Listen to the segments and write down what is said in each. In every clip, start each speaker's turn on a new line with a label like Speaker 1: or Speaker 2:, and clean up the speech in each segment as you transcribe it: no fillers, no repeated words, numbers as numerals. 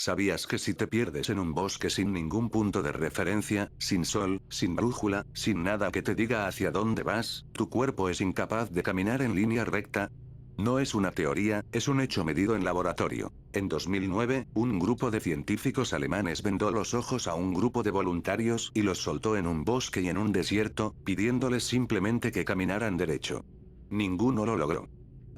Speaker 1: ¿Sabías que si te pierdes en un bosque sin ningún punto de referencia, sin sol, sin brújula, sin nada que te diga hacia dónde vas, tu cuerpo es incapaz de caminar en línea recta? No es una teoría, es un hecho medido en laboratorio. En 2009, un grupo de científicos alemanes vendó los ojos a un grupo de voluntarios y los soltó en un bosque y en un desierto, pidiéndoles simplemente que caminaran derecho. Ninguno lo logró.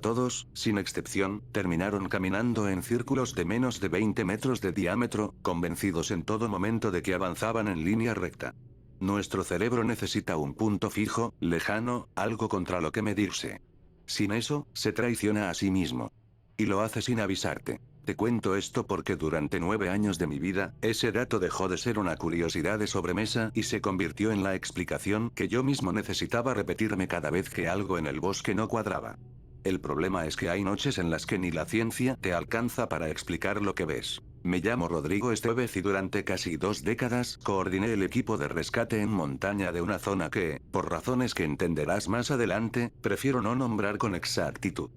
Speaker 1: Todos, sin excepción, terminaron caminando en círculos de menos de 20 metros de diámetro, convencidos en todo momento de que avanzaban en línea recta. Nuestro cerebro necesita un punto fijo, lejano, algo contra lo que medirse. Sin eso, se traiciona a sí mismo. Y lo hace sin avisarte. Te cuento esto porque durante 9 años de mi vida, ese dato dejó de ser una curiosidad de sobremesa y se convirtió en la explicación que yo mismo necesitaba repetirme cada vez que algo en el bosque no cuadraba. El problema es que hay noches en las que ni la ciencia te alcanza para explicar lo que ves. Me llamo Rodrigo Estevez y durante casi 2 décadas coordiné el equipo de rescate en montaña de una zona que, por razones que entenderás más adelante, prefiero no nombrar con exactitud.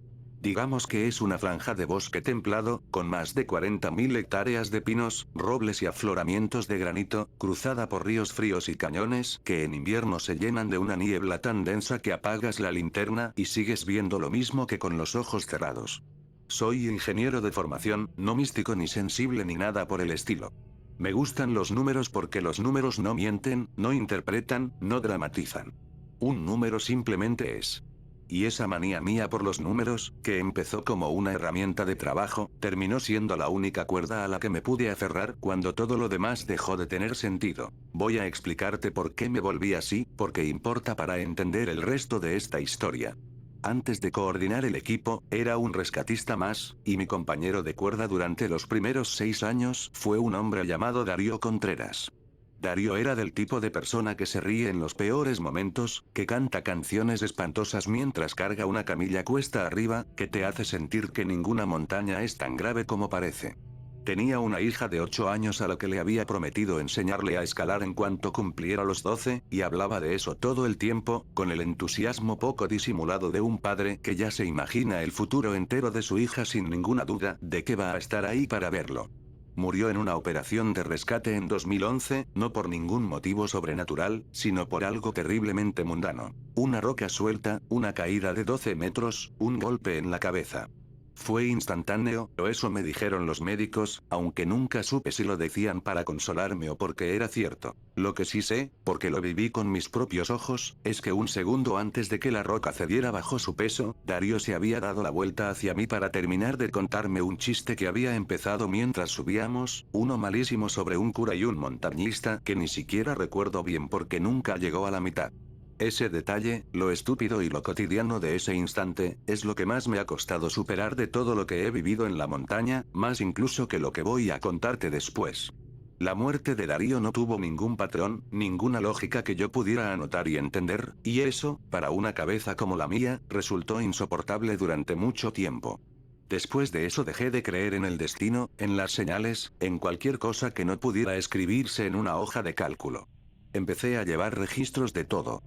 Speaker 1: Digamos que es una franja de bosque templado, con más de 40.000 hectáreas de pinos, robles y afloramientos de granito, cruzada por ríos fríos y cañones, que en invierno se llenan de una niebla tan densa que apagas la linterna y sigues viendo lo mismo que con los ojos cerrados. Soy ingeniero de formación, no místico ni sensible ni nada por el estilo. Me gustan los números porque los números no mienten, no interpretan, no dramatizan. Un número simplemente es. Y esa manía mía por los números, que empezó como una herramienta de trabajo, terminó siendo la única cuerda a la que me pude aferrar cuando todo lo demás dejó de tener sentido. Voy a explicarte por qué me volví así, porque importa para entender el resto de esta historia. Antes de coordinar el equipo, era un rescatista más, y mi compañero de cuerda durante los primeros 6 años fue un hombre llamado Darío Contreras. Darío era del tipo de persona que se ríe en los peores momentos, que canta canciones espantosas mientras carga una camilla cuesta arriba, que te hace sentir que ninguna montaña es tan grave como parece. Tenía una hija de 8 años a la que le había prometido enseñarle a escalar en cuanto cumpliera los 12, y hablaba de eso todo el tiempo, con el entusiasmo poco disimulado de un padre que ya se imagina el futuro entero de su hija sin ninguna duda de que va a estar ahí para verlo. Murió en una operación de rescate en 2011, no por ningún motivo sobrenatural, sino por algo terriblemente mundano. Una roca suelta, una caída de 12 metros, un golpe en la cabeza. Fue instantáneo, o eso me dijeron los médicos, aunque nunca supe si lo decían para consolarme o porque era cierto. Lo que sí sé, porque lo viví con mis propios ojos, es que un segundo antes de que la roca cediera bajo su peso, Darío se había dado la vuelta hacia mí para terminar de contarme un chiste que había empezado mientras subíamos, uno malísimo sobre un cura y un montañista que ni siquiera recuerdo bien porque nunca llegó a la mitad. Ese detalle, lo estúpido y lo cotidiano de ese instante, es lo que más me ha costado superar de todo lo que he vivido en la montaña, más incluso que lo que voy a contarte después. La muerte de Darío no tuvo ningún patrón, ninguna lógica que yo pudiera anotar y entender, y eso, para una cabeza como la mía, resultó insoportable durante mucho tiempo. Después de eso dejé de creer en el destino, en las señales, en cualquier cosa que no pudiera escribirse en una hoja de cálculo. Empecé a llevar registros de todo.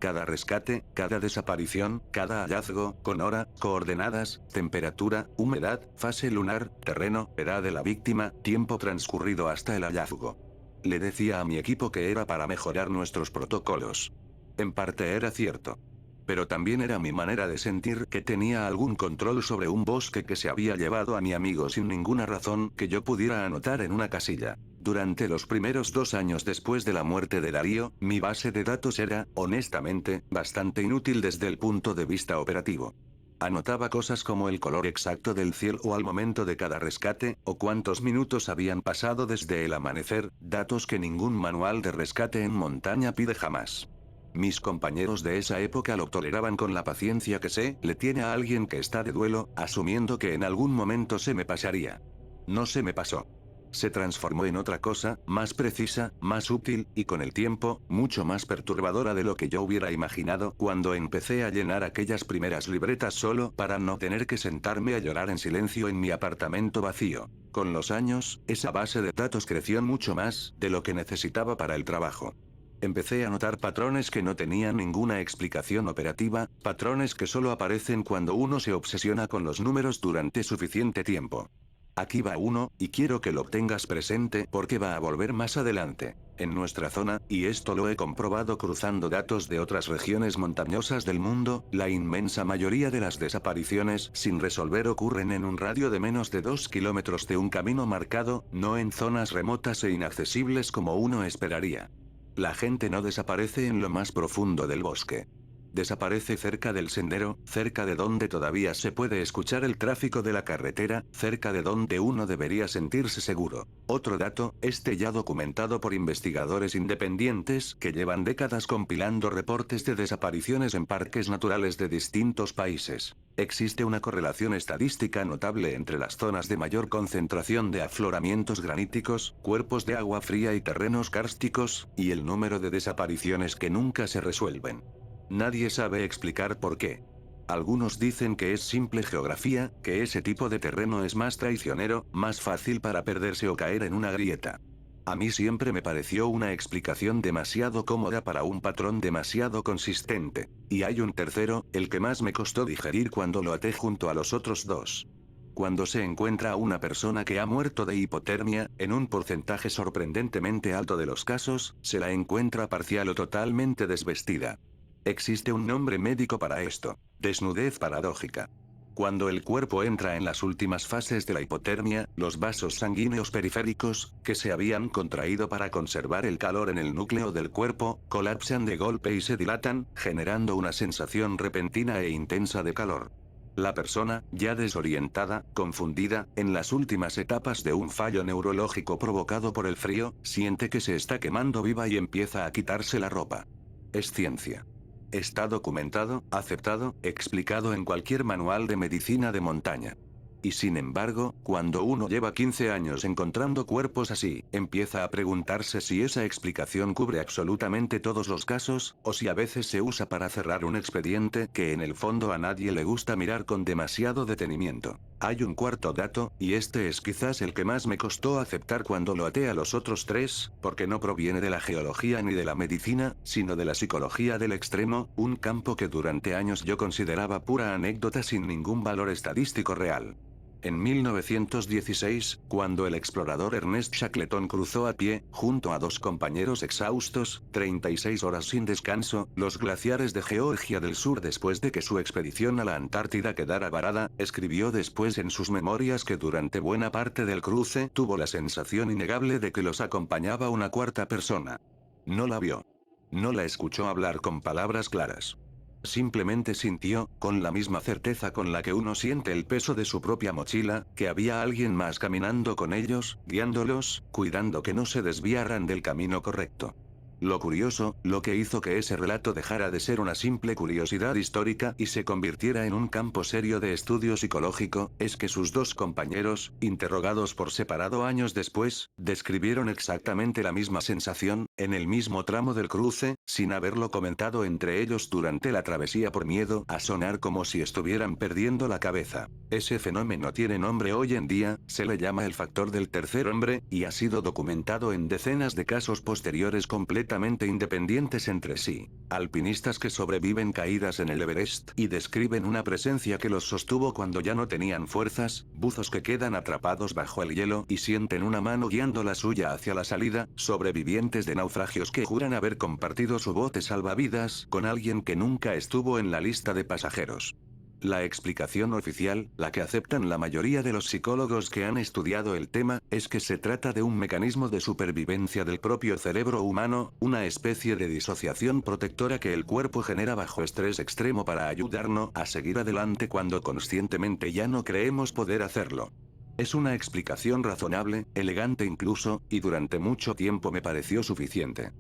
Speaker 1: Cada rescate, cada desaparición, cada hallazgo, con hora, coordenadas, temperatura, humedad, fase lunar, terreno, edad de la víctima, tiempo transcurrido hasta el hallazgo. Le decía a mi equipo que era para mejorar nuestros protocolos. En parte era cierto. Pero también era mi manera de sentir que tenía algún control sobre un bosque que se había llevado a mi amigo sin ninguna razón que yo pudiera anotar en una casilla. Durante los primeros 2 años después de la muerte de Darío, mi base de datos era, honestamente, bastante inútil desde el punto de vista operativo. Anotaba cosas como el color exacto del cielo al momento de cada rescate, o cuántos minutos habían pasado desde el amanecer, datos que ningún manual de rescate en montaña pide jamás. Mis compañeros de esa época lo toleraban con la paciencia que se le tiene a alguien que está de duelo, asumiendo que en algún momento se me pasaría. No se me pasó. Se transformó en otra cosa, más precisa, más útil, y con el tiempo, mucho más perturbadora de lo que yo hubiera imaginado cuando empecé a llenar aquellas primeras libretas solo para no tener que sentarme a llorar en silencio en mi apartamento vacío. Con los años, esa base de datos creció mucho más de lo que necesitaba para el trabajo. Empecé a notar patrones que no tenían ninguna explicación operativa, patrones que solo aparecen cuando uno se obsesiona con los números durante suficiente tiempo. Aquí va uno, y quiero que lo tengas presente porque va a volver más adelante. En nuestra zona, y esto lo he comprobado cruzando datos de otras regiones montañosas del mundo, la inmensa mayoría de las desapariciones sin resolver ocurren en un radio de menos de 2 kilómetros de un camino marcado, no en zonas remotas e inaccesibles como uno esperaría. La gente no desaparece en lo más profundo del bosque. Desaparece cerca del sendero, cerca de donde todavía se puede escuchar el tráfico de la carretera, cerca de donde uno debería sentirse seguro. Otro dato, este ya documentado por investigadores independientes que llevan décadas compilando reportes de desapariciones en parques naturales de distintos países. Existe una correlación estadística notable entre las zonas de mayor concentración de afloramientos graníticos, cuerpos de agua fría y terrenos kársticos, y el número de desapariciones que nunca se resuelven. Nadie sabe explicar por qué. Algunos dicen que es simple geografía, que ese tipo de terreno es más traicionero, más fácil para perderse o caer en una grieta. A mí siempre me pareció una explicación demasiado cómoda para un patrón demasiado consistente. Y hay un tercero, el que más me costó digerir cuando lo até junto a los otros dos. Cuando se encuentra a una persona que ha muerto de hipotermia, en un porcentaje sorprendentemente alto de los casos, se la encuentra parcial o totalmente desvestida. Existe un nombre médico para esto: desnudez paradójica. Cuando el cuerpo entra en las últimas fases de la hipotermia, los vasos sanguíneos periféricos, que se habían contraído para conservar el calor en el núcleo del cuerpo, colapsan de golpe y se dilatan, generando una sensación repentina e intensa de calor. La persona, ya desorientada, confundida, en las últimas etapas de un fallo neurológico provocado por el frío, siente que se está quemando viva y empieza a quitarse la ropa. Es ciencia. Está documentado, aceptado, explicado en cualquier manual de medicina de montaña. Y sin embargo, cuando uno lleva 15 años encontrando cuerpos así, empieza a preguntarse si esa explicación cubre absolutamente todos los casos, o si a veces se usa para cerrar un expediente que en el fondo a nadie le gusta mirar con demasiado detenimiento. Hay un cuarto dato, y este es quizás el que más me costó aceptar cuando lo até a los otros tres, porque no proviene de la geología ni de la medicina, sino de la psicología del extremo, un campo que durante años yo consideraba pura anécdota sin ningún valor estadístico real. En 1916, cuando el explorador Ernest Shackleton cruzó a pie, junto a dos compañeros exhaustos, 36 horas sin descanso, los glaciares de Georgia del Sur después de que su expedición a la Antártida quedara varada, escribió después en sus memorias que durante buena parte del cruce tuvo la sensación innegable de que los acompañaba una cuarta persona. No la vio. No la escuchó hablar con palabras claras. Simplemente sintió, con la misma certeza con la que uno siente el peso de su propia mochila, que había alguien más caminando con ellos, guiándolos, cuidando que no se desviaran del camino correcto. Lo curioso, lo que hizo que ese relato dejara de ser una simple curiosidad histórica y se convirtiera en un campo serio de estudio psicológico, es que sus dos compañeros, interrogados por separado años después, describieron exactamente la misma sensación, en el mismo tramo del cruce, sin haberlo comentado entre ellos durante la travesía por miedo a sonar como si estuvieran perdiendo la cabeza. Ese fenómeno tiene nombre hoy en día, se le llama el factor del tercer hombre, y ha sido documentado en decenas de casos posteriores completamente independientes entre sí. Alpinistas que sobreviven caídas en el Everest y describen una presencia que los sostuvo cuando ya no tenían fuerzas, buzos que quedan atrapados bajo el hielo y sienten una mano guiando la suya hacia la salida, sobrevivientes de naufragios que juran haber compartido su bote salvavidas con alguien que nunca estuvo en la lista de pasajeros. La explicación oficial, la que aceptan la mayoría de los psicólogos que han estudiado el tema, es que se trata de un mecanismo de supervivencia del propio cerebro humano, una especie de disociación protectora que el cuerpo genera bajo estrés extremo para ayudarnos a seguir adelante cuando conscientemente ya no creemos poder hacerlo. Es una explicación razonable, elegante incluso, y durante mucho tiempo me pareció suficiente.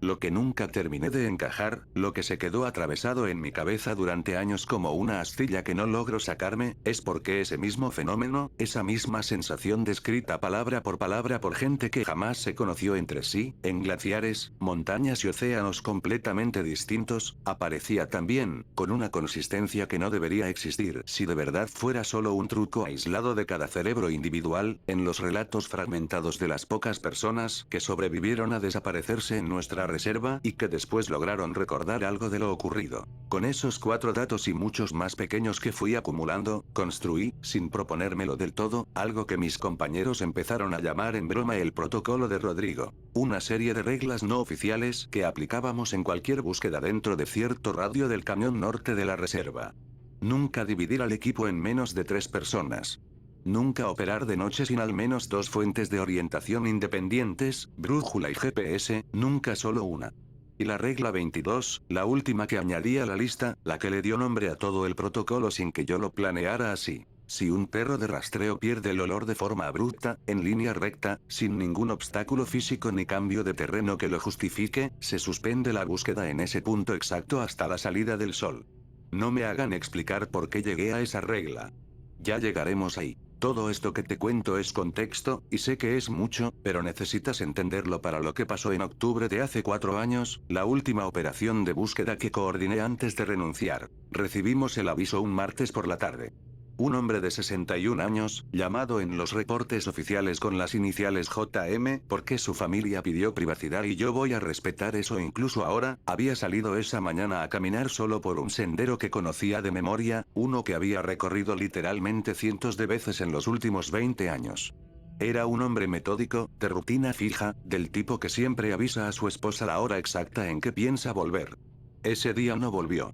Speaker 1: Lo que nunca terminé de encajar, lo que se quedó atravesado en mi cabeza durante años como una astilla que no logro sacarme, es porque ese mismo fenómeno, esa misma sensación descrita palabra por gente que jamás se conoció entre sí, en glaciares, montañas y océanos completamente distintos, aparecía también, con una consistencia que no debería existir si de verdad fuera solo un truco aislado de cada cerebro individual, en los relatos fragmentados de las pocas personas que sobrevivieron a desaparecerse en nuestra reserva y que después lograron recordar algo de lo ocurrido. Con esos 4 datos y muchos más pequeños que fui acumulando, construí, sin proponérmelo del todo, algo que mis compañeros empezaron a llamar en broma el protocolo de Rodrigo. Una serie de reglas no oficiales que aplicábamos en cualquier búsqueda dentro de cierto radio del cañón norte de la reserva. Nunca dividir al equipo en menos de 3 personas. Nunca operar de noche sin al menos 2 fuentes de orientación independientes, brújula y GPS, nunca solo una. Y la regla 22, la última que añadí a la lista, la que le dio nombre a todo el protocolo sin que yo lo planeara así. Si un perro de rastreo pierde el olor de forma abrupta, en línea recta, sin ningún obstáculo físico ni cambio de terreno que lo justifique, se suspende la búsqueda en ese punto exacto hasta la salida del sol. No me hagan explicar por qué llegué a esa regla. Ya llegaremos ahí. Todo esto que te cuento es contexto, y sé que es mucho, pero necesitas entenderlo para lo que pasó en octubre de hace 4 años, la última operación de búsqueda que coordiné antes de renunciar. Recibimos el aviso un martes por la tarde. Un hombre de 61 años, llamado en los reportes oficiales con las iniciales JM, porque su familia pidió privacidad y yo voy a respetar eso incluso ahora, había salido esa mañana a caminar solo por un sendero que conocía de memoria, uno que había recorrido literalmente cientos de veces en los últimos 20 años. Era un hombre metódico, de rutina fija, del tipo que siempre avisa a su esposa la hora exacta en que piensa volver. Ese día no volvió.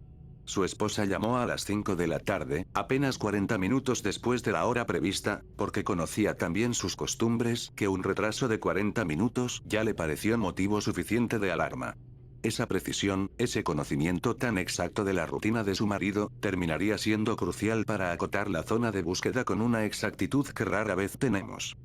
Speaker 1: Su esposa llamó a las 5 de la tarde, apenas 40 minutos después de la hora prevista, porque conocía también sus costumbres, que un retraso de 40 minutos ya le pareció motivo suficiente de alarma. Esa precisión, ese conocimiento tan exacto de la rutina de su marido, terminaría siendo crucial para acotar la zona de búsqueda con una exactitud que rara vez tenemos.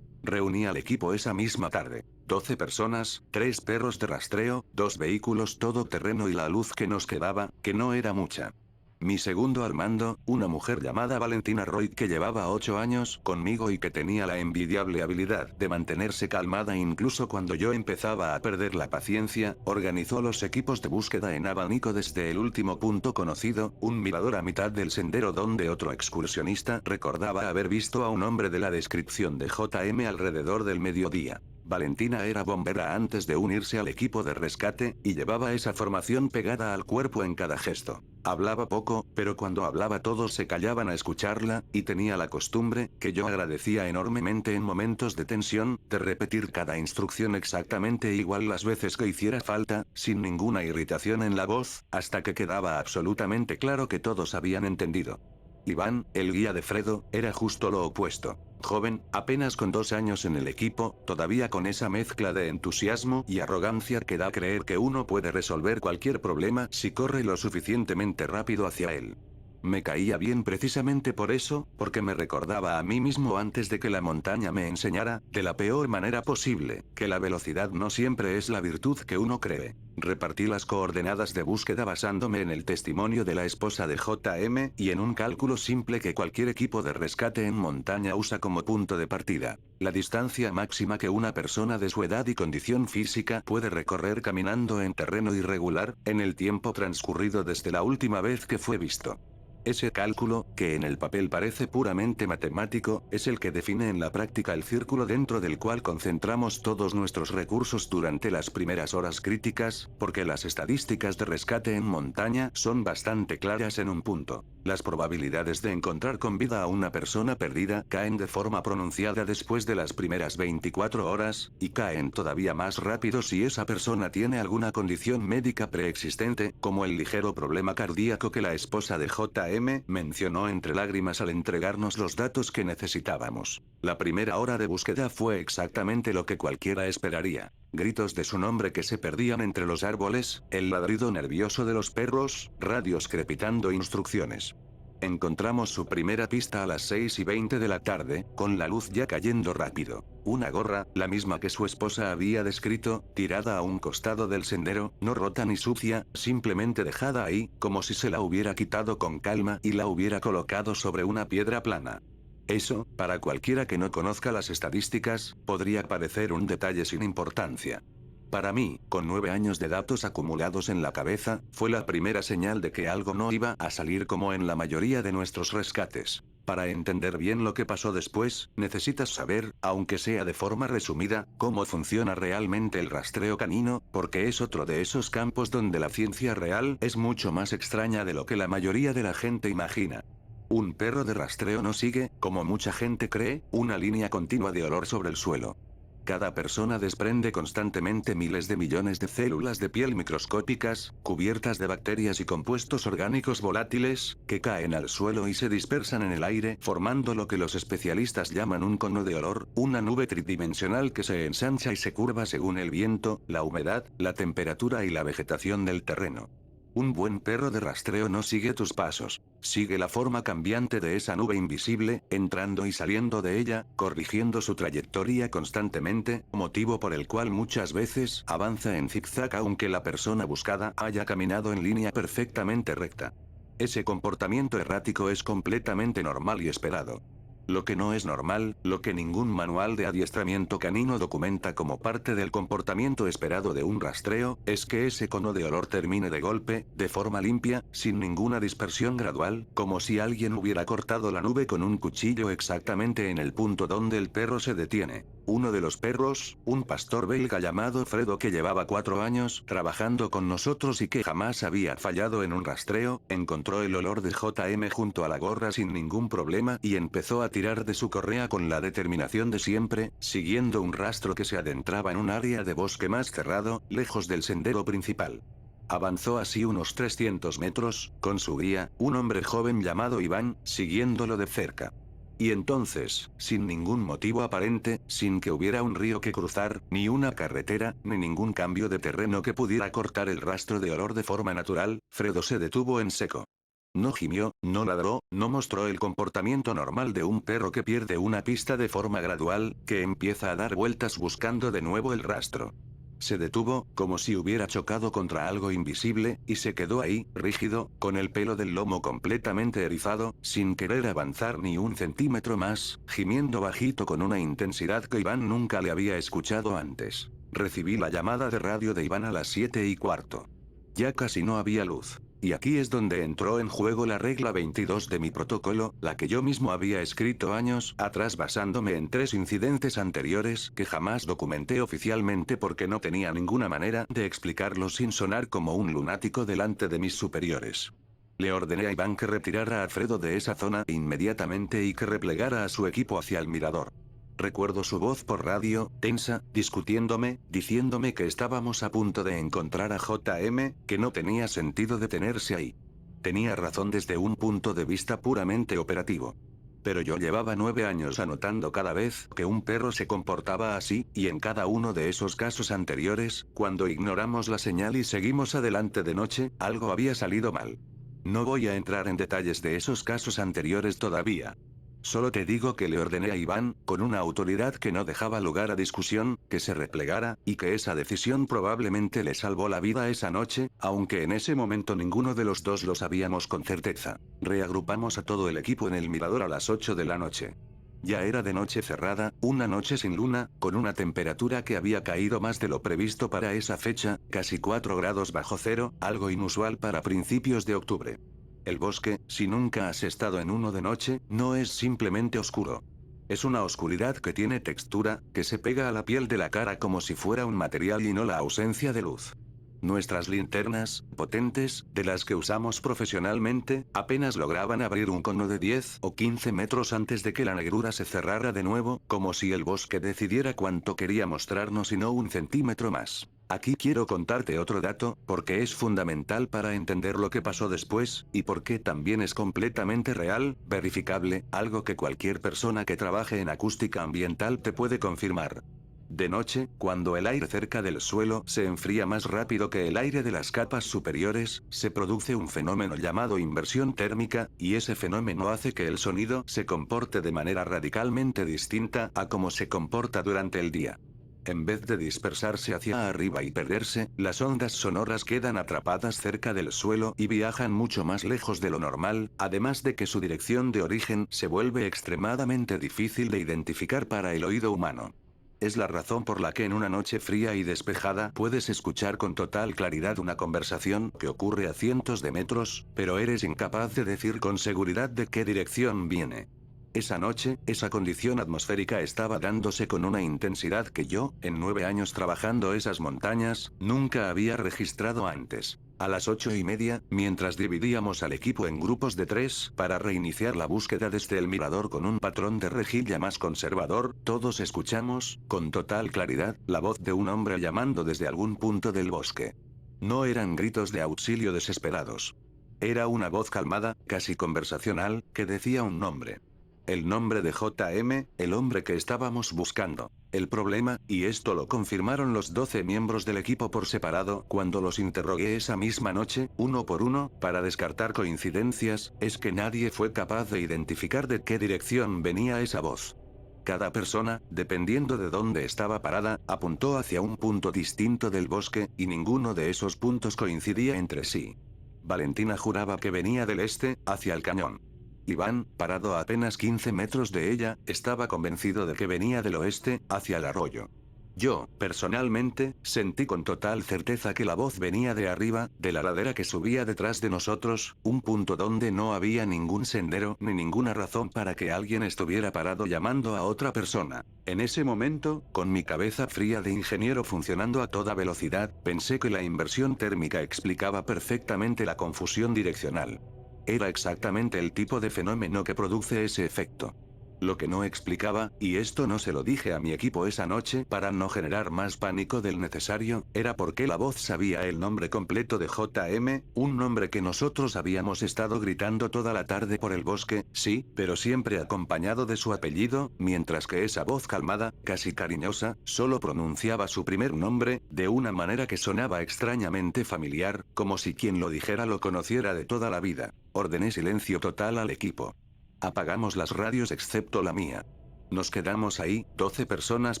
Speaker 1: Reuní al equipo esa misma tarde. 12 personas, 3 perros de rastreo, 2 vehículos todoterreno y la luz que nos quedaba, que no era mucha. Mi segundo al mando, una mujer llamada Valentina Roy que llevaba 8 años conmigo y que tenía la envidiable habilidad de mantenerse calmada incluso cuando yo empezaba a perder la paciencia, organizó los equipos de búsqueda en abanico desde el último punto conocido, un mirador a mitad del sendero donde otro excursionista recordaba haber visto a un hombre de la descripción de JM alrededor del mediodía. Valentina era bombera antes de unirse al equipo de rescate, y llevaba esa formación pegada al cuerpo en cada gesto. Hablaba poco, pero cuando hablaba todos se callaban a escucharla, y tenía la costumbre, que yo agradecía enormemente en momentos de tensión, de repetir cada instrucción exactamente igual las veces que hiciera falta, sin ninguna irritación en la voz, hasta que quedaba absolutamente claro que todos habían entendido. Iván, el guía de Fredo, era justo lo opuesto. Joven, apenas con 2 años en el equipo, todavía con esa mezcla de entusiasmo y arrogancia que da a creer que uno puede resolver cualquier problema si corre lo suficientemente rápido hacia él. Me caía bien precisamente por eso, porque me recordaba a mí mismo antes de que la montaña me enseñara, de la peor manera posible, que la velocidad no siempre es la virtud que uno cree. Repartí las coordenadas de búsqueda basándome en el testimonio de la esposa de JM, y en un cálculo simple que cualquier equipo de rescate en montaña usa como punto de partida. La distancia máxima que una persona de su edad y condición física puede recorrer caminando en terreno irregular, en el tiempo transcurrido desde la última vez que fue visto. Ese cálculo, que en el papel parece puramente matemático, es el que define en la práctica el círculo dentro del cual concentramos todos nuestros recursos durante las primeras horas críticas, porque las estadísticas de rescate en montaña son bastante claras en un punto. Las probabilidades de encontrar con vida a una persona perdida caen de forma pronunciada después de las primeras 24 horas, y caen todavía más rápido si esa persona tiene alguna condición médica preexistente, como el ligero problema cardíaco que la esposa de JM mencionó entre lágrimas al entregarnos los datos que necesitábamos. La primera hora de búsqueda fue exactamente lo que cualquiera esperaría. Gritos de su nombre que se perdían entre los árboles, el ladrido nervioso de los perros, radios crepitando instrucciones. Encontramos su primera pista a las 6:20 de la tarde, con la luz ya cayendo rápido. Una gorra, la misma que su esposa había descrito, tirada a un costado del sendero, no rota ni sucia, simplemente dejada ahí, como si se la hubiera quitado con calma y la hubiera colocado sobre una piedra plana. Eso, para cualquiera que no conozca las estadísticas, podría parecer un detalle sin importancia. Para mí, con 9 años de datos acumulados en la cabeza, fue la primera señal de que algo no iba a salir como en la mayoría de nuestros rescates. Para entender bien lo que pasó después, necesitas saber, aunque sea de forma resumida, cómo funciona realmente el rastreo canino, porque es otro de esos campos donde la ciencia real es mucho más extraña de lo que la mayoría de la gente imagina. Un perro de rastreo no sigue, como mucha gente cree, una línea continua de olor sobre el suelo. Cada persona desprende constantemente miles de millones de células de piel microscópicas, cubiertas de bacterias y compuestos orgánicos volátiles, que caen al suelo y se dispersan en el aire, formando lo que los especialistas llaman un cono de olor, una nube tridimensional que se ensancha y se curva según el viento, la humedad, la temperatura y la vegetación del terreno. Un buen perro de rastreo no sigue tus pasos. Sigue la forma cambiante de esa nube invisible, entrando y saliendo de ella, corrigiendo su trayectoria constantemente, motivo por el cual muchas veces avanza en zigzag aunque la persona buscada haya caminado en línea perfectamente recta. Ese comportamiento errático es completamente normal y esperado. Lo que no es normal, lo que ningún manual de adiestramiento canino documenta como parte del comportamiento esperado de un rastreo, es que ese cono de olor termine de golpe, de forma limpia, sin ninguna dispersión gradual, como si alguien hubiera cortado la nube con un cuchillo exactamente en el punto donde el perro se detiene. Uno de los perros, un pastor belga llamado Fredo que llevaba 4 años trabajando con nosotros y que jamás había fallado en un rastreo, encontró el olor de JM junto a la gorra sin ningún problema y empezó a tirar de su correa con la determinación de siempre, siguiendo un rastro que se adentraba en un área de bosque más cerrado, lejos del sendero principal. Avanzó así unos 300 metros, con su guía, un hombre joven llamado Iván, siguiéndolo de cerca. Y entonces, sin ningún motivo aparente, sin que hubiera un río que cruzar, ni una carretera, ni ningún cambio de terreno que pudiera cortar el rastro de olor de forma natural, Fredo se detuvo en seco. No gimió, no ladró, no mostró el comportamiento normal de un perro que pierde una pista de forma gradual, que empieza a dar vueltas buscando de nuevo el rastro. Se detuvo, como si hubiera chocado contra algo invisible, y se quedó ahí, rígido, con el pelo del lomo completamente erizado, sin querer avanzar ni un centímetro más, gimiendo bajito con una intensidad que Iván nunca le había escuchado antes. Recibí la llamada de radio de Iván a las 7:15. Ya casi no había luz. Y aquí es donde entró en juego la regla 22 de mi protocolo, la que yo mismo había escrito años atrás basándome en 3 incidentes anteriores que jamás documenté oficialmente porque no tenía ninguna manera de explicarlos sin sonar como un lunático delante de mis superiores. Le ordené a Iván que retirara a Alfredo de esa zona inmediatamente y que replegara a su equipo hacia el mirador. Recuerdo su voz por radio, tensa, discutiéndome, diciéndome que estábamos a punto de encontrar a JM, que no tenía sentido detenerse ahí. Tenía razón desde un punto de vista puramente operativo. Pero yo llevaba 9 años anotando cada vez que un perro se comportaba así, y en cada uno de esos casos anteriores, cuando ignoramos la señal y seguimos adelante de noche, algo había salido mal. No voy a entrar en detalles de esos casos anteriores todavía. Solo te digo que le ordené a Iván, con una autoridad que no dejaba lugar a discusión, que se replegara, y que esa decisión probablemente le salvó la vida esa noche, aunque en ese momento ninguno de los dos lo sabíamos con certeza. Reagrupamos a todo el equipo en el mirador a las 8 de la noche. Ya era de noche cerrada, una noche sin luna, con una temperatura que había caído más de lo previsto para esa fecha, casi 4 grados bajo cero, algo inusual para principios de octubre. El bosque, si nunca has estado en uno de noche, no es simplemente oscuro. Es una oscuridad que tiene textura, que se pega a la piel de la cara como si fuera un material y no la ausencia de luz. Nuestras linternas, potentes, de las que usamos profesionalmente, apenas lograban abrir un cono de 10 o 15 metros antes de que la negrura se cerrara de nuevo, como si el bosque decidiera cuánto quería mostrarnos y no un centímetro más. Aquí quiero contarte otro dato, porque es fundamental para entender lo que pasó después, y porque también es completamente real, verificable, algo que cualquier persona que trabaje en acústica ambiental te puede confirmar. De noche, cuando el aire cerca del suelo se enfría más rápido que el aire de las capas superiores, se produce un fenómeno llamado inversión térmica, y ese fenómeno hace que el sonido se comporte de manera radicalmente distinta a como se comporta durante el día. En vez de dispersarse hacia arriba y perderse, las ondas sonoras quedan atrapadas cerca del suelo y viajan mucho más lejos de lo normal, además de que su dirección de origen se vuelve extremadamente difícil de identificar para el oído humano. es la razón por la que en una noche fría y despejada puedes escuchar con total claridad una conversación que ocurre a cientos de metros, pero eres incapaz de decir con seguridad de qué dirección viene. Esa noche, esa condición atmosférica estaba dándose con una intensidad que yo, en 9 años trabajando esas montañas, nunca había registrado antes. A las 8:30, mientras dividíamos al equipo en grupos de 3 para reiniciar la búsqueda desde el mirador con un patrón de rejilla más conservador, todos escuchamos, con total claridad, la voz de un hombre llamando desde algún punto del bosque. No eran gritos de auxilio desesperados. Era una voz calmada, casi conversacional, que decía un nombre. El nombre de JM, el hombre que estábamos buscando. El problema, y esto lo confirmaron los 12 miembros del equipo por separado cuando los interrogué esa misma noche, uno por uno, para descartar coincidencias, es que nadie fue capaz de identificar de qué dirección venía esa voz. Cada persona, dependiendo de dónde estaba parada, apuntó hacia un punto distinto del bosque, y ninguno de esos puntos coincidía entre sí. Valentina juraba que venía del este, hacia el cañón. Iván, parado a apenas 15 metros de ella, estaba convencido de que venía del oeste, hacia el arroyo. Yo, personalmente, sentí con total certeza que la voz venía de arriba, de la ladera que subía detrás de nosotros, un punto donde no había ningún sendero ni ninguna razón para que alguien estuviera parado llamando a otra persona. En ese momento, con mi cabeza fría de ingeniero funcionando a toda velocidad, pensé que la inversión térmica explicaba perfectamente la confusión direccional. Era exactamente el tipo de fenómeno que produce ese efecto. Lo que no explicaba, y esto no se lo dije a mi equipo esa noche para no generar más pánico del necesario, era por qué la voz sabía el nombre completo de JM, un nombre que nosotros habíamos estado gritando toda la tarde por el bosque, sí, pero siempre acompañado de su apellido, mientras que esa voz calmada, casi cariñosa, solo pronunciaba su primer nombre, de una manera que sonaba extrañamente familiar, como si quien lo dijera lo conociera de toda la vida. Ordené silencio total al equipo. Apagamos las radios excepto la mía. Nos quedamos ahí, 12 personas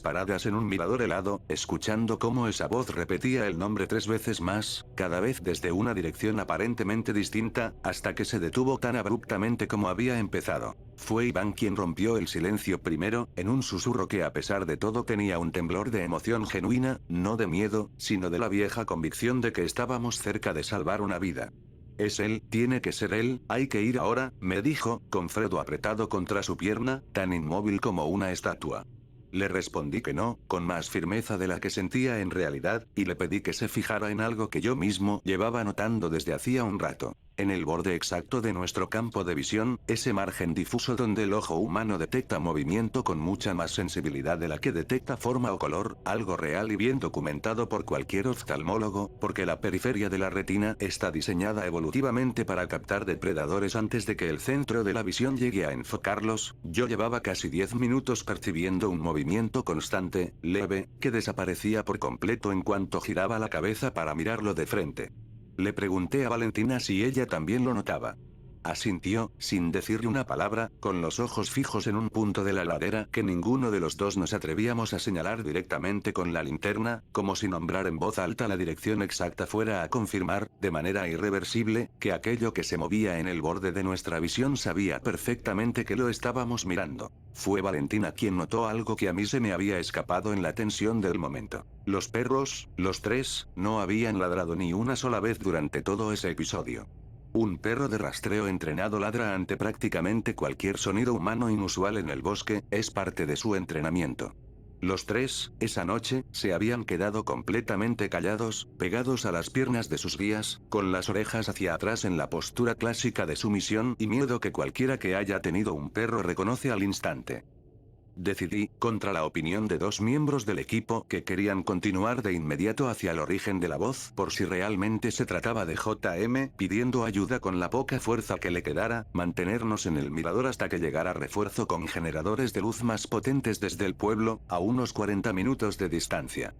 Speaker 1: paradas en un mirador helado, escuchando cómo esa voz repetía el nombre 3 veces más, cada vez desde una dirección aparentemente distinta, hasta que se detuvo tan abruptamente como había empezado. Fue Iván quien rompió el silencio primero, en un susurro que a pesar de todo tenía un temblor de emoción genuina, no de miedo, sino de la vieja convicción de que estábamos cerca de salvar una vida. Es él, tiene que ser él, hay que ir ahora, me dijo, con Fredo apretado contra su pierna, tan inmóvil como una estatua. Le respondí que no, con más firmeza de la que sentía en realidad, y le pedí que se fijara en algo que yo mismo llevaba notando desde hacía un rato. En el borde exacto de nuestro campo de visión, ese margen difuso donde el ojo humano detecta movimiento con mucha más sensibilidad de la que detecta forma o color, algo real y bien documentado por cualquier oftalmólogo, porque la periferia de la retina está diseñada evolutivamente para captar depredadores antes de que el centro de la visión llegue a enfocarlos. Yo llevaba casi 10 minutos percibiendo un movimiento constante, leve, que desaparecía por completo en cuanto giraba la cabeza para mirarlo de frente. Le pregunté a Valentina si ella también lo notaba. Asintió, sin decirle una palabra, con los ojos fijos en un punto de la ladera que ninguno de los dos nos atrevíamos a señalar directamente con la linterna, como si nombrar en voz alta la dirección exacta fuera a confirmar, de manera irreversible, que aquello que se movía en el borde de nuestra visión sabía perfectamente que lo estábamos mirando. Fue Valentina quien notó algo que a mí se me había escapado en la tensión del momento. Los perros, los 3, no habían ladrado ni una sola vez durante todo ese episodio. Un perro de rastreo entrenado ladra ante prácticamente cualquier sonido humano inusual en el bosque, es parte de su entrenamiento. Los 3, esa noche, se habían quedado completamente callados, pegados a las piernas de sus guías, con las orejas hacia atrás en la postura clásica de sumisión y miedo que cualquiera que haya tenido un perro reconoce al instante. Decidí, contra la opinión de 2 miembros del equipo que querían continuar de inmediato hacia el origen de la voz por si realmente se trataba de JM, pidiendo ayuda con la poca fuerza que le quedara, mantenernos en el mirador hasta que llegara refuerzo con generadores de luz más potentes desde el pueblo, a unos 40 minutos de distancia.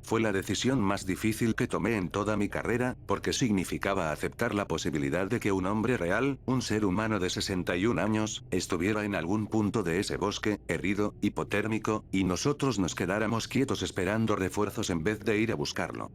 Speaker 1: Fue la decisión más difícil que tomé en toda mi carrera, porque significaba aceptar la posibilidad de que un hombre real, un ser humano de 61 años, estuviera en algún punto de ese bosque, herido, hipotérmico, y nosotros nos quedáramos quietos esperando refuerzos en vez de ir a buscarlo.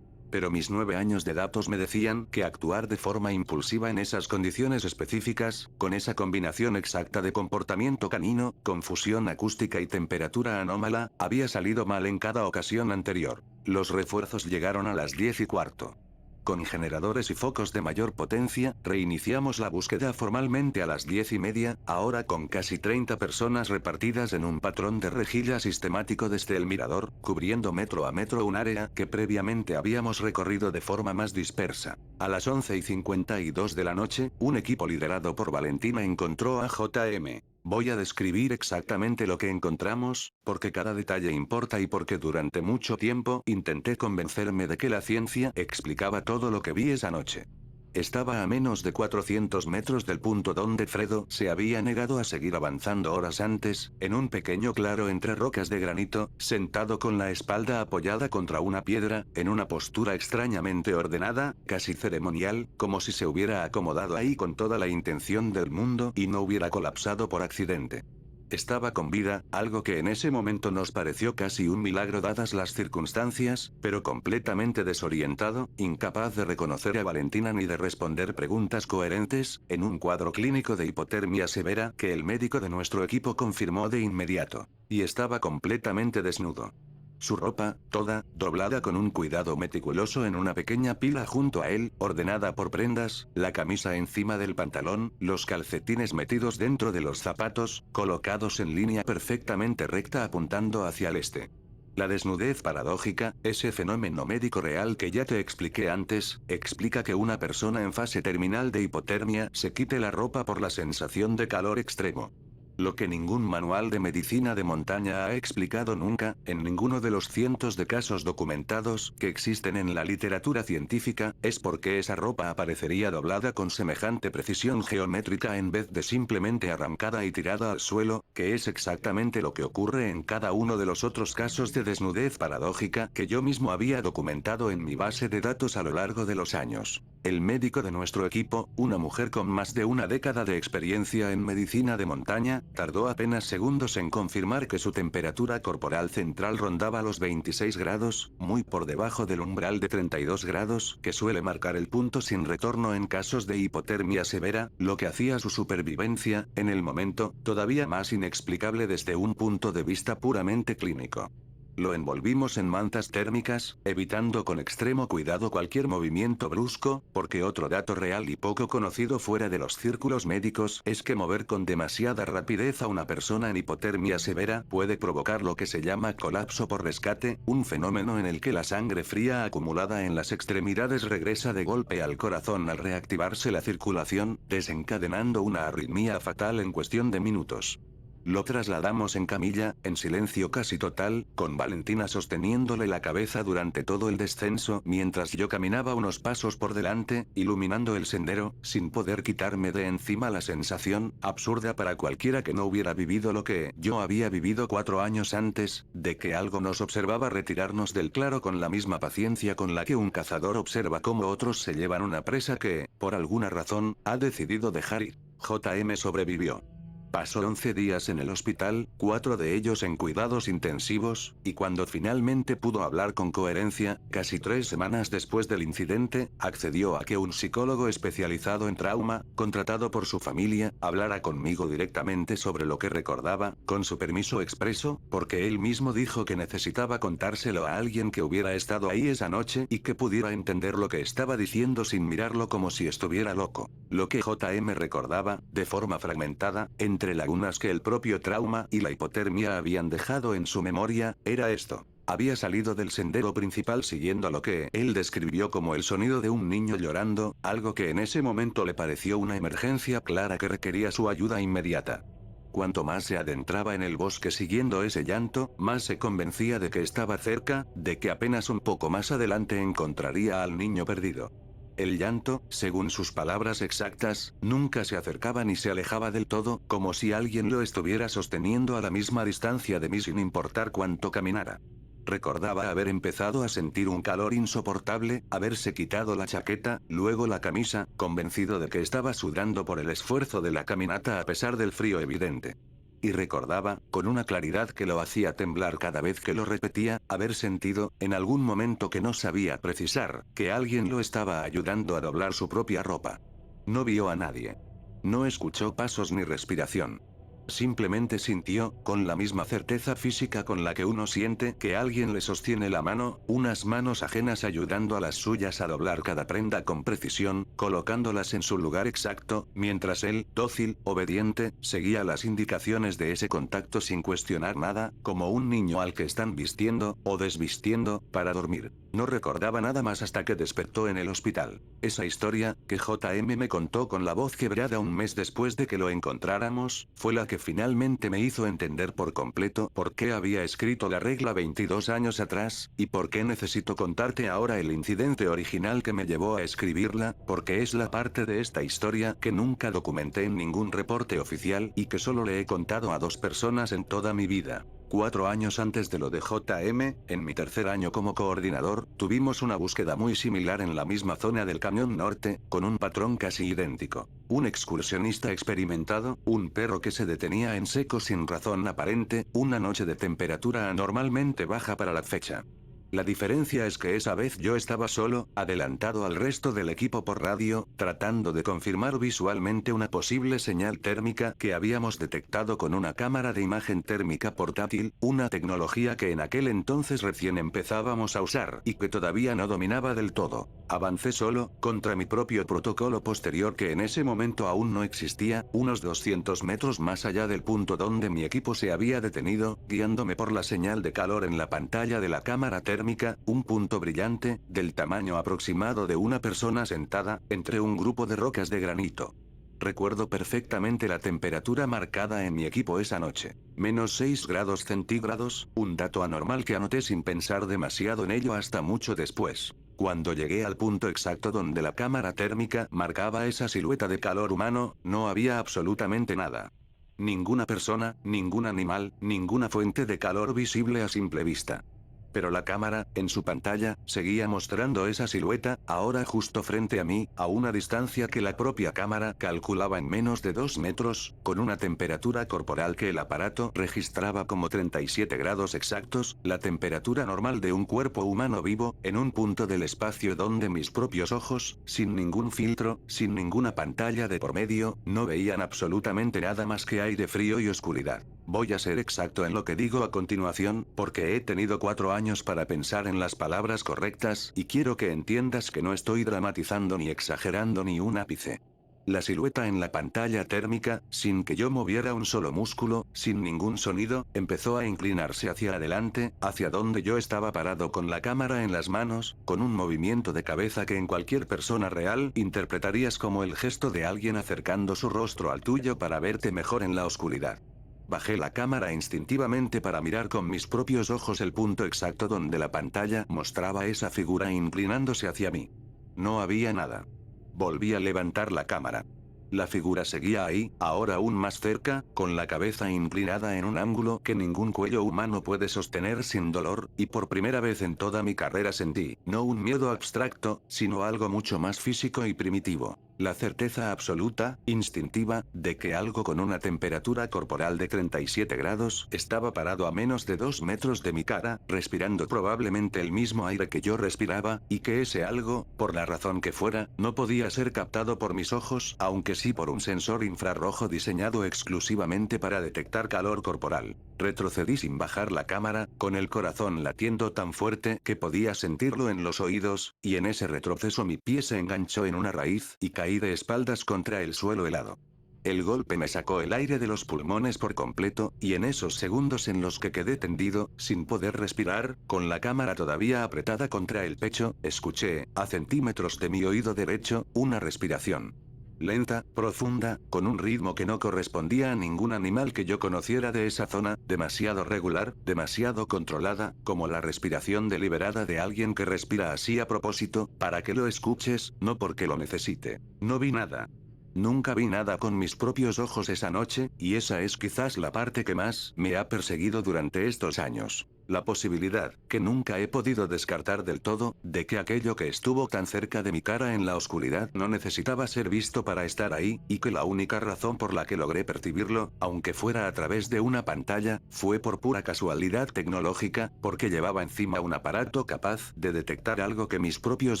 Speaker 1: Pero mis 9 años de datos me decían que actuar de forma impulsiva en esas condiciones específicas, con esa combinación exacta de comportamiento canino, confusión acústica y temperatura anómala, había salido mal en cada ocasión anterior. Los refuerzos llegaron a las 10:15. Con generadores y focos de mayor potencia, reiniciamos la búsqueda formalmente a las 10:30, ahora con casi 30 personas repartidas en un patrón de rejilla sistemático desde el mirador, cubriendo metro a metro un área que previamente habíamos recorrido de forma más dispersa. A las 11:52 de la noche, un equipo liderado por Valentina encontró a JM. Voy a describir exactamente lo que encontramos, porque cada detalle importa y porque durante mucho tiempo intenté convencerme de que la ciencia explicaba todo lo que vi esa noche. Estaba a menos de 400 metros del punto donde Fredo se había negado a seguir avanzando horas antes, en un pequeño claro entre rocas de granito, sentado con la espalda apoyada contra una piedra, en una postura extrañamente ordenada, casi ceremonial, como si se hubiera acomodado ahí con toda la intención del mundo y no hubiera colapsado por accidente. Estaba con vida, algo que en ese momento nos pareció casi un milagro dadas las circunstancias, pero completamente desorientado, incapaz de reconocer a Valentina ni de responder preguntas coherentes, en un cuadro clínico de hipotermia severa que el médico de nuestro equipo confirmó de inmediato. Y estaba completamente desnudo. Su ropa, toda, doblada con un cuidado meticuloso en una pequeña pila junto a él, ordenada por prendas, la camisa encima del pantalón, los calcetines metidos dentro de los zapatos, colocados en línea perfectamente recta apuntando hacia el este. La desnudez paradójica, ese fenómeno médico real que ya te expliqué antes, explica que una persona en fase terminal de hipotermia se quite la ropa por la sensación de calor extremo. Lo que ningún manual de medicina de montaña ha explicado nunca, en ninguno de los cientos de casos documentados que existen en la literatura científica, es por qué esa ropa aparecería doblada con semejante precisión geométrica en vez de simplemente arrancada y tirada al suelo, que es exactamente lo que ocurre en cada uno de los otros casos de desnudez paradójica que yo mismo había documentado en mi base de datos a lo largo de los años. El médico de nuestro equipo, una mujer con más de una década de experiencia en medicina de montaña, tardó apenas segundos en confirmar que su temperatura corporal central rondaba los 26 grados, muy por debajo del umbral de 32 grados, que suele marcar el punto sin retorno en casos de hipotermia severa, lo que hacía su supervivencia, en el momento, todavía más inexplicable desde un punto de vista puramente clínico. Lo envolvimos en mantas térmicas, evitando con extremo cuidado cualquier movimiento brusco, porque otro dato real y poco conocido fuera de los círculos médicos es que mover con demasiada rapidez a una persona en hipotermia severa puede provocar lo que se llama colapso por rescate, un fenómeno en el que la sangre fría acumulada en las extremidades regresa de golpe al corazón al reactivarse la circulación, desencadenando una arritmia fatal en cuestión de minutos. Lo trasladamos en camilla, en silencio casi total, con Valentina sosteniéndole la cabeza durante todo el descenso, mientras yo caminaba unos pasos por delante, iluminando el sendero, sin poder quitarme de encima la sensación, absurda para cualquiera que no hubiera vivido lo que yo había vivido 4 años antes, de que algo nos observaba retirarnos del claro con la misma paciencia con la que un cazador observa cómo otros se llevan una presa que, por alguna razón, ha decidido dejar ir. JM sobrevivió. Pasó 11 días en el hospital, 4 de ellos en cuidados intensivos, y cuando finalmente pudo hablar con coherencia, casi 3 semanas después del incidente, accedió a que un psicólogo especializado en trauma, contratado por su familia, hablara conmigo directamente sobre lo que recordaba, con su permiso expreso, porque él mismo dijo que necesitaba contárselo a alguien que hubiera estado ahí esa noche y que pudiera entender lo que estaba diciendo sin mirarlo como si estuviera loco. Lo que JM recordaba, de forma fragmentada, entre lagunas que el propio trauma y la hipotermia habían dejado en su memoria, era esto. Había salido del sendero principal siguiendo lo que él describió como el sonido de un niño llorando, algo que en ese momento le pareció una emergencia clara que requería su ayuda inmediata. Cuanto más se adentraba en el bosque siguiendo ese llanto, más se convencía de que estaba cerca, de que apenas un poco más adelante encontraría al niño perdido. El llanto, según sus palabras exactas, nunca se acercaba ni se alejaba del todo, como si alguien lo estuviera sosteniendo a la misma distancia de mí sin importar cuánto caminara. Recordaba haber empezado a sentir un calor insoportable, haberse quitado la chaqueta, luego la camisa, convencido de que estaba sudando por el esfuerzo de la caminata a pesar del frío evidente. y recordaba, con una claridad que lo hacía temblar cada vez que lo repetía, haber sentido, en algún momento que no sabía precisar, que alguien lo estaba ayudando a doblar su propia ropa. No vio a nadie. No escuchó pasos ni respiración. Simplemente sintió, con la misma certeza física con la que uno siente que alguien le sostiene la mano, unas manos ajenas ayudando a las suyas a doblar cada prenda con precisión, colocándolas en su lugar exacto, mientras él, dócil, obediente, seguía las indicaciones de ese contacto sin cuestionar nada, como un niño al que están vistiendo, o desvistiendo, para dormir. No recordaba nada más hasta que despertó en el hospital. Esa historia, que JM me contó con la voz quebrada un mes después de que lo encontráramos, fue la que finalmente me hizo entender por completo por qué había escrito la regla 22 años atrás, y por qué necesito contarte ahora el incidente original que me llevó a escribirla, porque es la parte de esta historia que nunca documenté en ningún reporte oficial y que solo le he contado a 2 personas en toda mi vida. 4 años antes de lo de JM, en mi tercer año como coordinador, tuvimos una búsqueda muy similar en la misma zona del Cañón Norte, con un patrón casi idéntico. Un excursionista experimentado, un perro que se detenía en seco sin razón aparente, una noche de temperatura anormalmente baja para la fecha. La diferencia es que esa vez yo estaba solo, adelantado al resto del equipo por radio, tratando de confirmar visualmente una posible señal térmica que habíamos detectado con una cámara de imagen térmica portátil, una tecnología que en aquel entonces recién empezábamos a usar y que todavía no dominaba del todo. Avancé solo, contra mi propio protocolo posterior que en ese momento aún no existía, unos 200 metros más allá del punto donde mi equipo se había detenido, guiándome por la señal de calor en la pantalla de la cámara térmica, un punto brillante, del tamaño aproximado de una persona sentada, entre un grupo de rocas de granito. Recuerdo perfectamente la temperatura marcada en mi equipo esa noche. -6 grados centígrados, un dato anormal que anoté sin pensar demasiado en ello hasta mucho después. Cuando llegué al punto exacto donde la cámara térmica marcaba esa silueta de calor humano, no había absolutamente nada. Ninguna persona, ningún animal, ninguna fuente de calor visible a simple vista. Pero la cámara, en su pantalla, seguía mostrando esa silueta, ahora justo frente a mí, a una distancia que la propia cámara calculaba en menos de 2 metros, con una temperatura corporal que el aparato registraba como 37 grados exactos, la temperatura normal de un cuerpo humano vivo, en un punto del espacio donde mis propios ojos, sin ningún filtro, sin ninguna pantalla de por medio, no veían absolutamente nada más que aire frío y oscuridad. Voy a ser exacto en lo que digo a continuación, porque he tenido 4 años para pensar en las palabras correctas, y quiero que entiendas que no estoy dramatizando ni exagerando ni un ápice. La silueta en la pantalla térmica, sin que yo moviera un solo músculo, sin ningún sonido, empezó a inclinarse hacia adelante, hacia donde yo estaba parado con la cámara en las manos, con un movimiento de cabeza que en cualquier persona real interpretarías como el gesto de alguien acercando su rostro al tuyo para verte mejor en la oscuridad. Bajé la cámara instintivamente para mirar con mis propios ojos el punto exacto donde la pantalla mostraba esa figura inclinándose hacia mí. No había nada. Volví a levantar la cámara. La figura seguía ahí, ahora aún más cerca, con la cabeza inclinada en un ángulo que ningún cuello humano puede sostener sin dolor, y por primera vez en toda mi carrera sentí, no un miedo abstracto, sino algo mucho más físico y primitivo. La certeza absoluta, instintiva, de que algo con una temperatura corporal de 37 grados estaba parado a menos de 2 metros de mi cara, respirando probablemente el mismo aire que yo respiraba, y que ese algo, por la razón que fuera, no podía ser captado por mis ojos, aunque sí por un sensor infrarrojo diseñado exclusivamente para detectar calor corporal. Retrocedí sin bajar la cámara, con el corazón latiendo tan fuerte que podía sentirlo en los oídos, y en ese retroceso mi pie se enganchó en una raíz y caí de espaldas contra el suelo helado. El golpe me sacó el aire de los pulmones por completo, y en esos segundos en los que quedé tendido, sin poder respirar, con la cámara todavía apretada contra el pecho, escuché, a centímetros de mi oído derecho, una respiración. Lenta, profunda, con un ritmo que no correspondía a ningún animal que yo conociera de esa zona, demasiado regular, demasiado controlada, como la respiración deliberada de alguien que respira así a propósito, para que lo escuches, no porque lo necesite. No vi nada. Nunca vi nada con mis propios ojos esa noche, y esa es quizás la parte que más me ha perseguido durante estos años. La posibilidad, que nunca he podido descartar del todo, de que aquello que estuvo tan cerca de mi cara en la oscuridad no necesitaba ser visto para estar ahí, y que la única razón por la que logré percibirlo, aunque fuera a través de una pantalla, fue por pura casualidad tecnológica, porque llevaba encima un aparato capaz de detectar algo que mis propios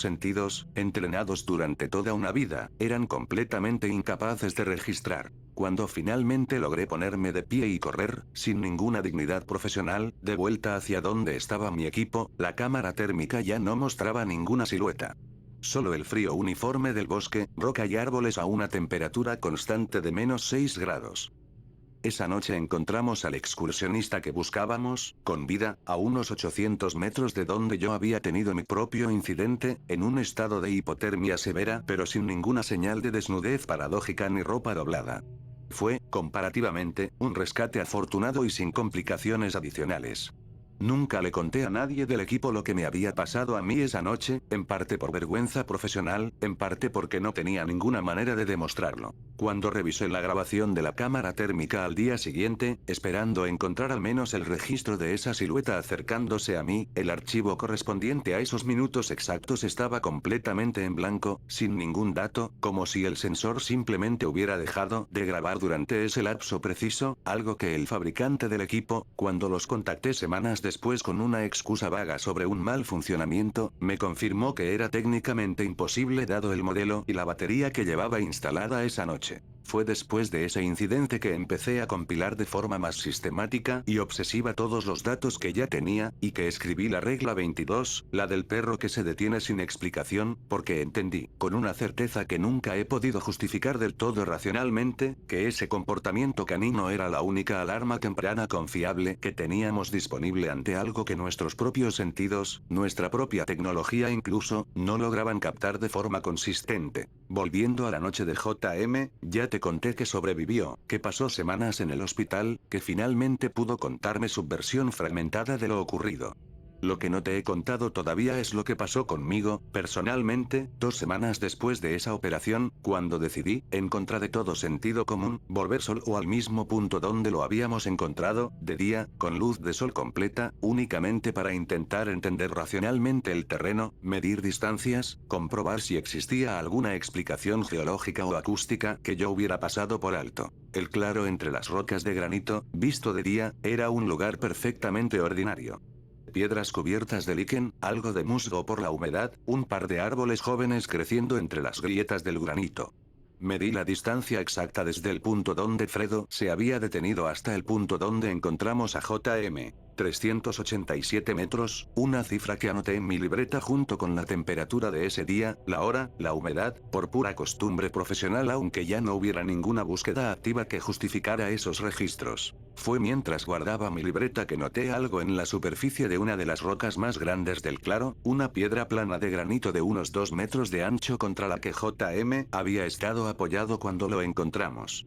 Speaker 1: sentidos, entrenados durante toda una vida, eran completamente incapaces de registrar. Cuando finalmente logré ponerme de pie y correr, sin ninguna dignidad profesional, de vuelta hacia donde estaba mi equipo, la cámara térmica ya no mostraba ninguna silueta. Solo el frío uniforme del bosque, roca y árboles a una temperatura constante de -6 grados. Esa noche encontramos al excursionista que buscábamos, con vida, a unos 800 metros de donde yo había tenido mi propio incidente, en un estado de hipotermia severa pero sin ninguna señal de desnudez paradójica ni ropa doblada. Fue, comparativamente, un rescate afortunado y sin complicaciones adicionales. Nunca le conté a nadie del equipo lo que me había pasado a mí esa noche, en parte por vergüenza profesional, en parte porque no tenía ninguna manera de demostrarlo. Cuando revisé la grabación de la cámara térmica al día siguiente, esperando encontrar al menos el registro de esa silueta acercándose a mí, el archivo correspondiente a esos minutos exactos estaba completamente en blanco, sin ningún dato, como si el sensor simplemente hubiera dejado de grabar durante ese lapso preciso, algo que el fabricante del equipo, cuando los contacté semanas después con una excusa vaga sobre un mal funcionamiento, me confirmó que era técnicamente imposible dado el modelo y la batería que llevaba instalada esa noche. Fue después de ese incidente que empecé a compilar de forma más sistemática y obsesiva todos los datos que ya tenía, y que escribí la regla 22, la del perro que se detiene sin explicación, porque entendí, con una certeza que nunca he podido justificar del todo racionalmente, que ese comportamiento canino era la única alarma temprana confiable que teníamos disponible ante algo que nuestros propios sentidos, nuestra propia tecnología incluso, no lograban captar de forma consistente. Volviendo a la noche de JM, ya te conté que sobrevivió, que pasó semanas en el hospital, que finalmente pudo contarme su versión fragmentada de lo ocurrido. Lo que no te he contado todavía es lo que pasó conmigo, personalmente, 2 semanas después de esa operación, cuando decidí, en contra de todo sentido común, volver solo al mismo punto donde lo habíamos encontrado, de día, con luz de sol completa, únicamente para intentar entender racionalmente el terreno, medir distancias, comprobar si existía alguna explicación geológica o acústica que yo hubiera pasado por alto. El claro entre las rocas de granito, visto de día, era un lugar perfectamente ordinario. Piedras cubiertas de líquen, algo de musgo por la humedad, un par de árboles jóvenes creciendo entre las grietas del granito. Medí la distancia exacta desde el punto donde Fredo se había detenido hasta el punto donde encontramos a JM. 387 metros, una cifra que anoté en mi libreta junto con la temperatura de ese día, la hora, la humedad, por pura costumbre profesional aunque ya no hubiera ninguna búsqueda activa que justificara esos registros. Fue mientras guardaba mi libreta que noté algo en la superficie de una de las rocas más grandes del claro, una piedra plana de granito de unos 2 metros de ancho contra la que JM había estado apoyado cuando lo encontramos.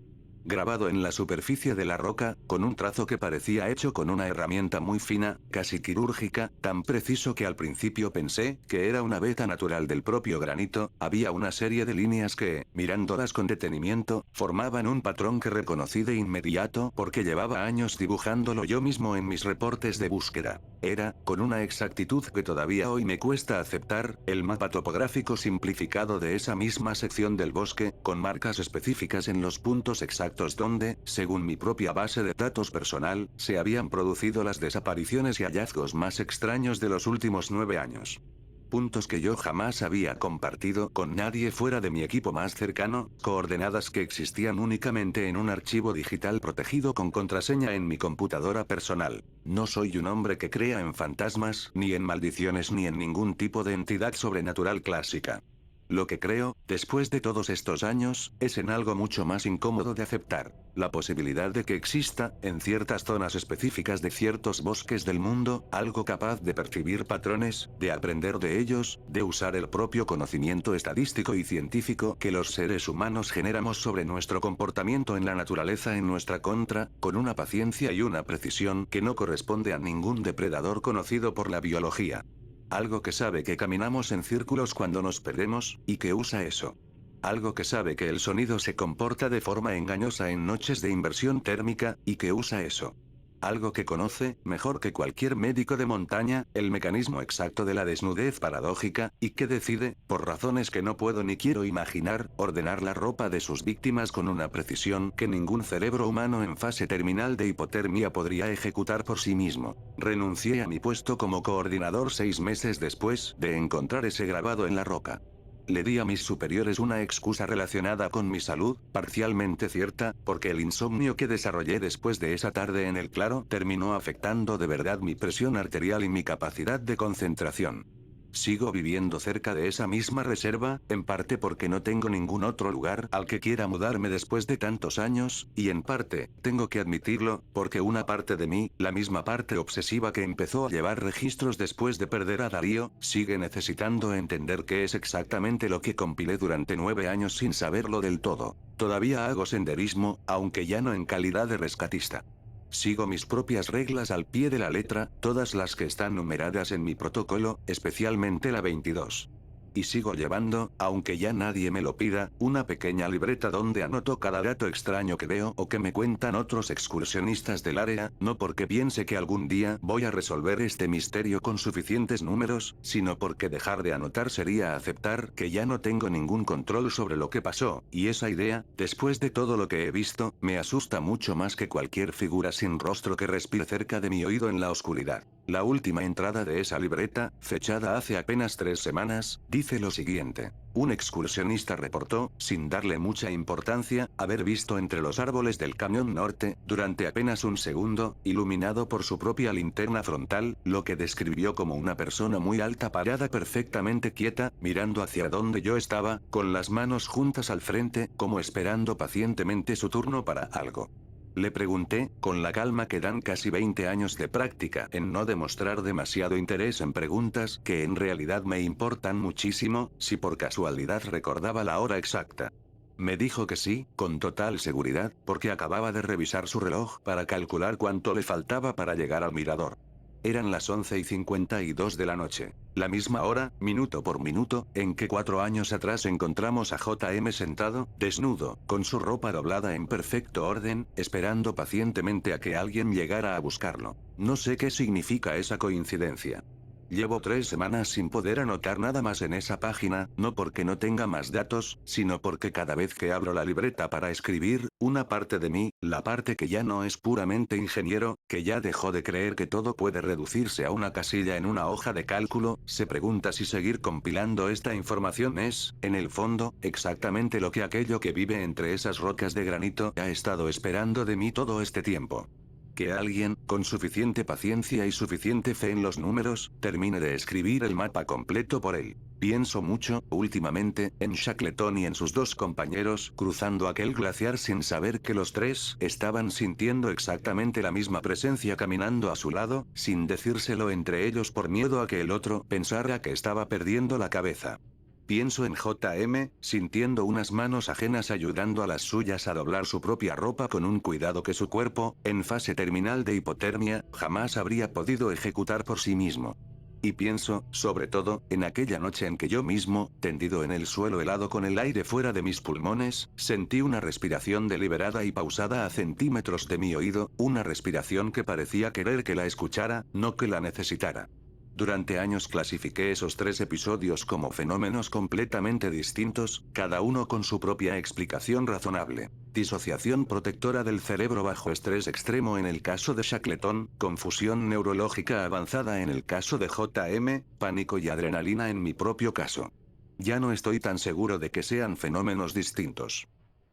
Speaker 1: Grabado en la superficie de la roca, con un trazo que parecía hecho con una herramienta muy fina, casi quirúrgica, tan preciso que al principio pensé que era una veta natural del propio granito, había una serie de líneas que, mirándolas con detenimiento, formaban un patrón que reconocí de inmediato porque llevaba años dibujándolo yo mismo en mis reportes de búsqueda. Era, con una exactitud que todavía hoy me cuesta aceptar, el mapa topográfico simplificado de esa misma sección del bosque, con marcas específicas en los puntos exactos donde, según mi propia base de datos personal, se habían producido las desapariciones y hallazgos más extraños de los últimos 9 años. Puntos que yo jamás había compartido con nadie fuera de mi equipo más cercano, coordenadas que existían únicamente en un archivo digital protegido con contraseña en mi computadora personal. No soy un hombre que crea en fantasmas, ni en maldiciones ni en ningún tipo de entidad sobrenatural clásica. Lo que creo, después de todos estos años, es en algo mucho más incómodo de aceptar, la posibilidad de que exista, en ciertas zonas específicas de ciertos bosques del mundo, algo capaz de percibir patrones, de aprender de ellos, de usar el propio conocimiento estadístico y científico que los seres humanos generamos sobre nuestro comportamiento en la naturaleza en nuestra contra, con una paciencia y una precisión que no corresponde a ningún depredador conocido por la biología. Algo que sabe que caminamos en círculos cuando nos perdemos, y que usa eso. Algo que sabe que el sonido se comporta de forma engañosa en noches de inversión térmica, y que usa eso. Algo que conoce, mejor que cualquier médico de montaña, el mecanismo exacto de la desnudez paradójica, y que decide, por razones que no puedo ni quiero imaginar, ordenar la ropa de sus víctimas con una precisión que ningún cerebro humano en fase terminal de hipotermia podría ejecutar por sí mismo. Renuncié a mi puesto como coordinador 6 meses después de encontrar ese grabado en la roca. Le di a mis superiores una excusa relacionada con mi salud, parcialmente cierta, porque el insomnio que desarrollé después de esa tarde en el claro terminó afectando de verdad mi presión arterial y mi capacidad de concentración. Sigo viviendo cerca de esa misma reserva, en parte porque no tengo ningún otro lugar al que quiera mudarme después de tantos años, y en parte, tengo que admitirlo, porque una parte de mí, la misma parte obsesiva que empezó a llevar registros después de perder a Darío, sigue necesitando entender qué es exactamente lo que compilé durante 9 años sin saberlo del todo. Todavía hago senderismo, aunque ya no en calidad de rescatista. Sigo mis propias reglas al pie de la letra, todas las que están numeradas en mi protocolo, especialmente la 22. Y sigo llevando, aunque ya nadie me lo pida, una pequeña libreta donde anoto cada dato extraño que veo o que me cuentan otros excursionistas del área, no porque piense que algún día voy a resolver este misterio con suficientes números, sino porque dejar de anotar sería aceptar que ya no tengo ningún control sobre lo que pasó, y esa idea, después de todo lo que he visto, me asusta mucho más que cualquier figura sin rostro que respire cerca de mi oído en la oscuridad. La última entrada de esa libreta, fechada hace apenas 3 semanas, dice lo siguiente. Un excursionista reportó, sin darle mucha importancia, haber visto entre los árboles del cañón norte, durante apenas un segundo, iluminado por su propia linterna frontal, lo que describió como una persona muy alta parada perfectamente quieta, mirando hacia donde yo estaba, con las manos juntas al frente, como esperando pacientemente su turno para algo. Le pregunté, con la calma que dan casi 20 años de práctica en no demostrar demasiado interés en preguntas que en realidad me importan muchísimo, si por casualidad recordaba la hora exacta. Me dijo que sí, con total seguridad, porque acababa de revisar su reloj para calcular cuánto le faltaba para llegar al mirador. Eran las 11:52 de la noche. La misma hora, minuto por minuto, en que 4 años atrás encontramos a JM sentado, desnudo, con su ropa doblada en perfecto orden, esperando pacientemente a que alguien llegara a buscarlo. No sé qué significa esa coincidencia. Llevo 3 semanas sin poder anotar nada más en esa página, no porque no tenga más datos, sino porque cada vez que abro la libreta para escribir, una parte de mí, la parte que ya no es puramente ingeniero, que ya dejó de creer que todo puede reducirse a una casilla en una hoja de cálculo, se pregunta si seguir compilando esta información es, en el fondo, exactamente lo que aquello que vive entre esas rocas de granito ha estado esperando de mí todo este tiempo. Que alguien, con suficiente paciencia y suficiente fe en los números, termine de escribir el mapa completo por él. Pienso mucho, últimamente, en Shackleton y en sus 2 compañeros cruzando aquel glaciar sin saber que los 3 estaban sintiendo exactamente la misma presencia caminando a su lado, sin decírselo entre ellos por miedo a que el otro pensara que estaba perdiendo la cabeza. Pienso en JM, sintiendo unas manos ajenas ayudando a las suyas a doblar su propia ropa con un cuidado que su cuerpo, en fase terminal de hipotermia, jamás habría podido ejecutar por sí mismo. Y pienso, sobre todo, en aquella noche en que yo mismo, tendido en el suelo helado con el aire fuera de mis pulmones, sentí una respiración deliberada y pausada a centímetros de mi oído, una respiración que parecía querer que la escuchara, no que la necesitara. Durante años clasifiqué esos 3 episodios como fenómenos completamente distintos, cada uno con su propia explicación razonable. Disociación protectora del cerebro bajo estrés extremo en el caso de Shackleton, confusión neurológica avanzada en el caso de JM, pánico y adrenalina en mi propio caso. Ya no estoy tan seguro de que sean fenómenos distintos.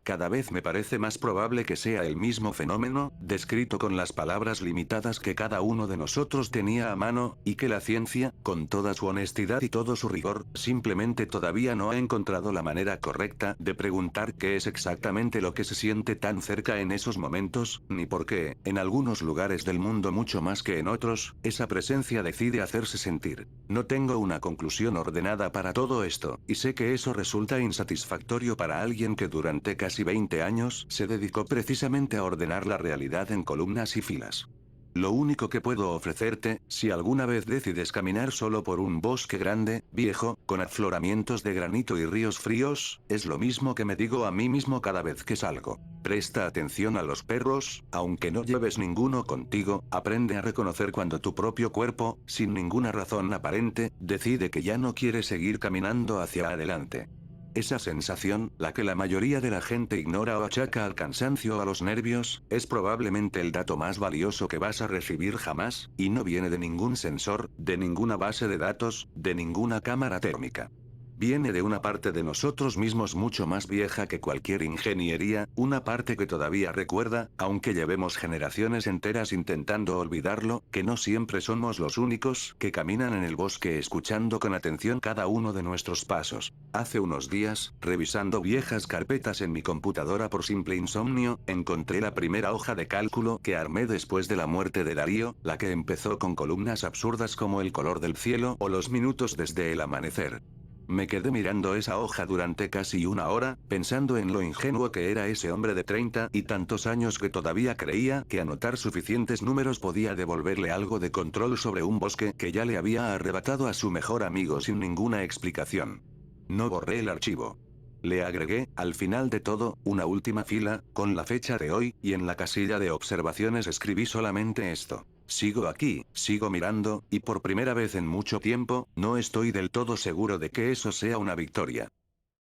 Speaker 1: Cada vez me parece más probable que sea el mismo fenómeno, descrito con las palabras limitadas que cada uno de nosotros tenía a mano, y que la ciencia, con toda su honestidad y todo su rigor, simplemente todavía no ha encontrado la manera correcta de preguntar qué es exactamente lo que se siente tan cerca en esos momentos, ni por qué, en algunos lugares del mundo mucho más que en otros, esa presencia decide hacerse sentir. No tengo una conclusión ordenada para todo esto, y sé que eso resulta insatisfactorio para alguien que durante casi 20 años se dedicó precisamente a ordenar la realidad en columnas y filas. Lo único que puedo ofrecerte, si alguna vez decides caminar solo por un bosque grande, viejo, con afloramientos de granito y ríos fríos, es lo mismo que me digo a mí mismo cada vez que salgo. Presta atención a los perros, aunque no lleves ninguno contigo, aprende a reconocer cuando tu propio cuerpo, sin ninguna razón aparente, decide que ya no quiere seguir caminando hacia adelante. Esa sensación, la que la mayoría de la gente ignora o achaca al cansancio o a los nervios, es probablemente el dato más valioso que vas a recibir jamás, y no viene de ningún sensor, de ninguna base de datos, de ninguna cámara térmica. Viene de una parte de nosotros mismos mucho más vieja que cualquier ingeniería, una parte que todavía recuerda, aunque llevemos generaciones enteras intentando olvidarlo, que no siempre somos los únicos que caminan en el bosque escuchando con atención cada uno de nuestros pasos. Hace unos días, revisando viejas carpetas en mi computadora por simple insomnio, encontré la primera hoja de cálculo que armé después de la muerte de Darío, la que empezó con columnas absurdas como el color del cielo o los minutos desde el amanecer. Me quedé mirando esa hoja durante casi una hora, pensando en lo ingenuo que era ese hombre de 30 y tantos años que todavía creía que anotar suficientes números podía devolverle algo de control sobre un bosque que ya le había arrebatado a su mejor amigo sin ninguna explicación. No borré el archivo. Le agregué, al final de todo, una última fila, con la fecha de hoy, y en la casilla de observaciones escribí solamente esto. Sigo aquí, sigo mirando, y por primera vez en mucho tiempo, no estoy del todo seguro de que eso sea una victoria.